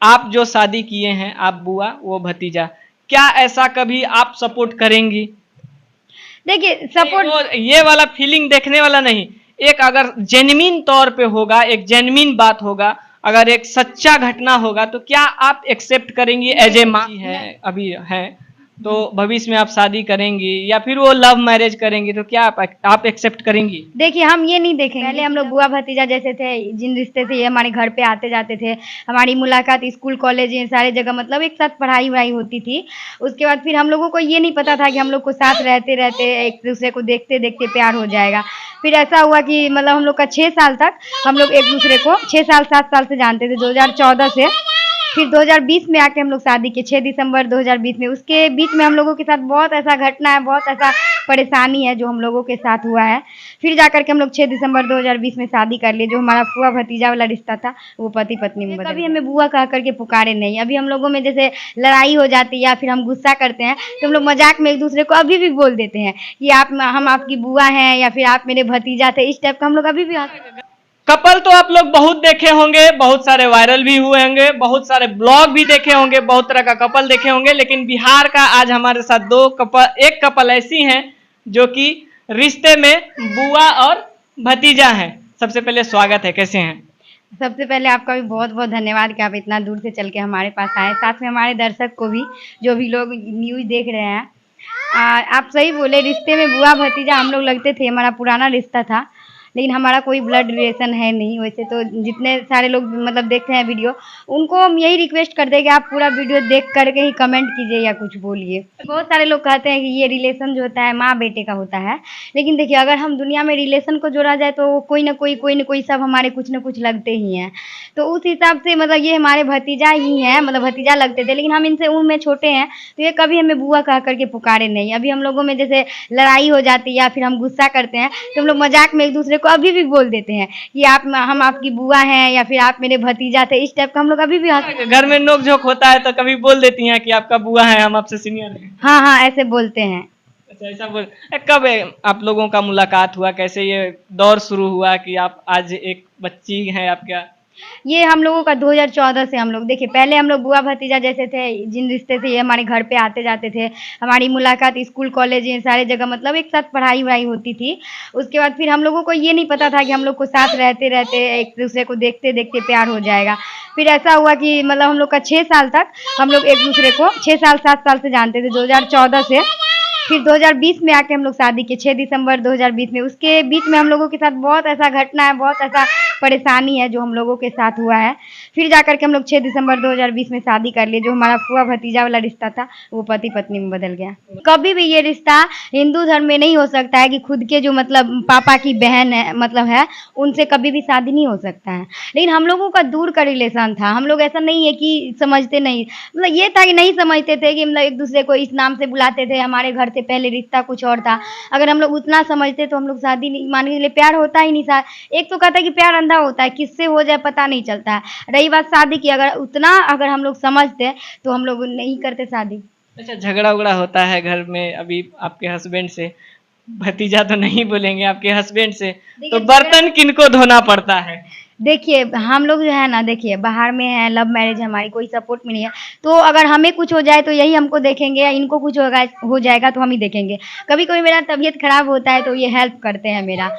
आप जो शादी किए हैं, आप बुआ वो भतीजा, क्या ऐसा कभी आप सपोर्ट करेंगी? देखिए नहीं, सपोर्ट, वो ये वाला फीलिंग देखने वाला नहीं, एक अगर जेन्युइन तौर पे होगा, एक जेन्युइन बात होगा, अगर एक सच्चा घटना होगा तो क्या आप एक्सेप्ट करेंगी एज ए माँ है अभी है, तो भविष्य में आप शादी करेंगी या फिर वो लव मैरिज करेंगी तो क्या आप एक्सेप्ट करेंगी? देखिए हम ये नहीं देखेंगे। पहले हम लोग बुआ भतीजा जैसे थे, जिन रिश्ते से ये हमारे घर पे आते जाते थे, हमारी मुलाकात स्कूल कॉलेज ये सारे जगह मतलब एक साथ पढ़ाई वढ़ाई होती थी। उसके बाद फिर हम लोगों को ये नहीं पता था कि हम लोग को साथ रहते रहते एक दूसरे को देखते देखते प्यार हो जाएगा। फिर ऐसा हुआ कि मतलब हम लोग का 6 साल तक हम लोग एक दूसरे को 6 साल 7 साल से जानते थे, 2014 से। फिर 2020 में आके हम लोग शादी किए, 6 दिसंबर 2020 में। उसके बीच में हम लोगों के साथ बहुत ऐसा घटना है, बहुत ऐसा परेशानी है जो हम लोगों के साथ हुआ है। फिर जाकर के हम लोग 6 दिसंबर 2020 में शादी कर लिए। जो हमारा फूआ भतीजा वाला रिश्ता था वो पति पत्नी में बदल गया। कभी हमें बुआ कह करके पुकारे नहीं। अभी हम लोगों में जैसे लड़ाई हो जाती है या फिर हम गुस्सा करते हैं तो हम लोग मजाक में एक दूसरे को अभी भी बोल देते हैं कि आप हम आपकी बुआ हैं या फिर आप मेरे भतीजा थे। इस टाइप का हम लोग अभी भी कपल तो आप लोग बहुत देखे होंगे, बहुत सारे वायरल भी हुए होंगे, बहुत सारे ब्लॉग भी देखे होंगे, बहुत तरह का कपल देखे होंगे, लेकिन बिहार का आज हमारे साथ एक कपल ऐसी हैं जो कि रिश्ते में बुआ और भतीजा हैं। सबसे पहले स्वागत है, कैसे हैं? सबसे पहले आपका भी बहुत बहुत धन्यवाद कि आप इतना दूर से चल के हमारे पास आए, साथ में हमारे दर्शक को भी, जो भी लोग न्यूज़ देख रहे हैं। आप सही बोले, रिश्ते में बुआ भतीजा हम लोग लगते थे, हमारा पुराना रिश्ता था, लेकिन हमारा कोई ब्लड रिलेशन है नहीं। वैसे तो जितने सारे लोग मतलब देखते हैं वीडियो, उनको हम यही रिक्वेस्ट करते हैं कि आप पूरा वीडियो देख करके ही कमेंट कीजिए या कुछ बोलिए। बहुत सारे लोग कहते हैं कि ये रिलेशन जो होता है माँ बेटे का होता है, लेकिन देखिए अगर हम दुनिया में रिलेशन को जोड़ा जाए तो कोई ना कोई सब हमारे कुछ ना कुछ लगते ही हैं। तो उस हिसाब से मतलब ये हमारे भतीजा ही हैं, मतलब भतीजा लगते थे, लेकिन हम इनसे उम्र में छोटे हैं तो ये कभी हमें बुआ कह करके पुकारे नहीं। अभी हम लोगों में जैसे लड़ाई हो जाती है या फिर हम गुस्सा करते हैं तो हम लोग मजाक में एक दूसरे को अभी भी बोल देते हैं कि आप हम आपकी बुआ हैं या फिर आप मेरे भतीजा थे। इस टाइप का हम लोग अभी भी घर में नोक झोंक होता है तो कभी बोल देती हैं कि आपका बुआ है, हम आपसे सीनियर हैं? हाँ हाँ ऐसे बोलते हैं। अच्छा, ऐसा बोल। कब आप लोगों का मुलाकात हुआ, कैसे ये दौर शुरू हुआ कि आप आज एक बच्ची हैं आपका? ये हम लोगों का 2014 से हम लोग देखिए, पहले हम लोग बुआ भतीजा जैसे थे, जिन रिश्ते से ये हमारे घर पे आते जाते थे, हमारी मुलाकात स्कूल कॉलेज ये सारे जगह मतलब एक साथ पढ़ाई वढ़ाई होती थी। उसके बाद फिर हम लोगों को ये नहीं पता था कि हम लोग को साथ रहते रहते एक दूसरे को देखते देखते प्यार हो जाएगा। फिर ऐसा हुआ कि मतलब हम लोग का 6 साल तक हम लोग एक दूसरे को 6 साल 7 साल से जानते थे, 2014 से। फिर 2020 में आके हम लोग शादी किए, 6 दिसंबर 2020 में। उसके बीच में हम लोगों के साथ बहुत ऐसा घटना है, बहुत ऐसा परेशानी है जो हम लोगों के साथ हुआ है। फिर जाकर के हम लोग 6 दिसंबर 2020 में शादी कर लिए। जो हमारा फूआ भतीजा वाला रिश्ता था वो पति पत्नी में बदल गया। कभी भी ये रिश्ता हिंदू धर्म में नहीं हो सकता है कि खुद के जो मतलब पापा की बहन है मतलब है, उनसे कभी भी शादी नहीं हो सकता है। लेकिन हम लोगों का दूर का रिलेशन था, हम लोग ऐसा नहीं है कि समझते नहीं, मतलब ये था कि नहीं समझते थे कि मतलब एक दूसरे को इस नाम से बुलाते थे। हमारे घर से पहले रिश्ता कुछ और था। अगर हम लोग उतना समझते तो हम लोग शादी नहीं, मान के चलिए प्यार होता ही नहीं। एक तो कहता है कि प्यार अंधा होता है, किससे हो जाए पता नहीं चलता है। रही बात शादी की, अगर हम लोग समझते तो हम लोग नहीं करते शादी। अच्छा, झगड़ा उगड़ा होता है घर में अभी आपके हस्बैंड से, भतीजा तो नहीं बोलेंगे, आपके हस्बैंड से, तो बर्तन किनको धोना पड़ता है? देखिए हम लोग जो है ना, देखिए बाहर में है, लव मैरिज है हमारी, कोई सपोर्ट में नहीं है। तो अगर हमें कुछ हो जाए तो यही हमको देखेंगे, या इनको कुछ हो जाएगा तो हम ही देखेंगे। कभी कभी मेरा तबीयत खराब होता है तो ये हेल्प करते हैं मेरा।